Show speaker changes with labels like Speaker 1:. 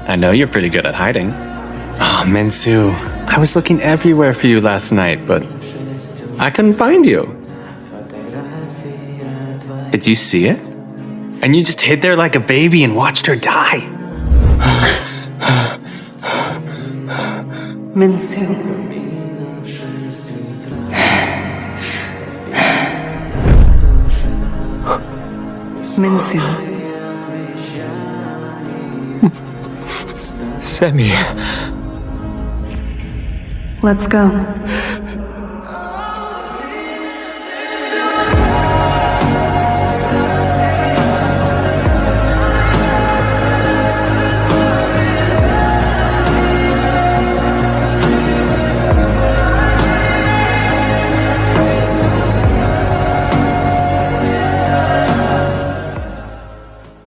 Speaker 1: I know you're pretty good at hiding. Oh, Minsu, I was looking everywhere for you last night, but I couldn't find you. Did you see it? And you just hid there like a baby and watched her die.
Speaker 2: Minsu. Minsu.
Speaker 3: Semi.
Speaker 2: Let's go.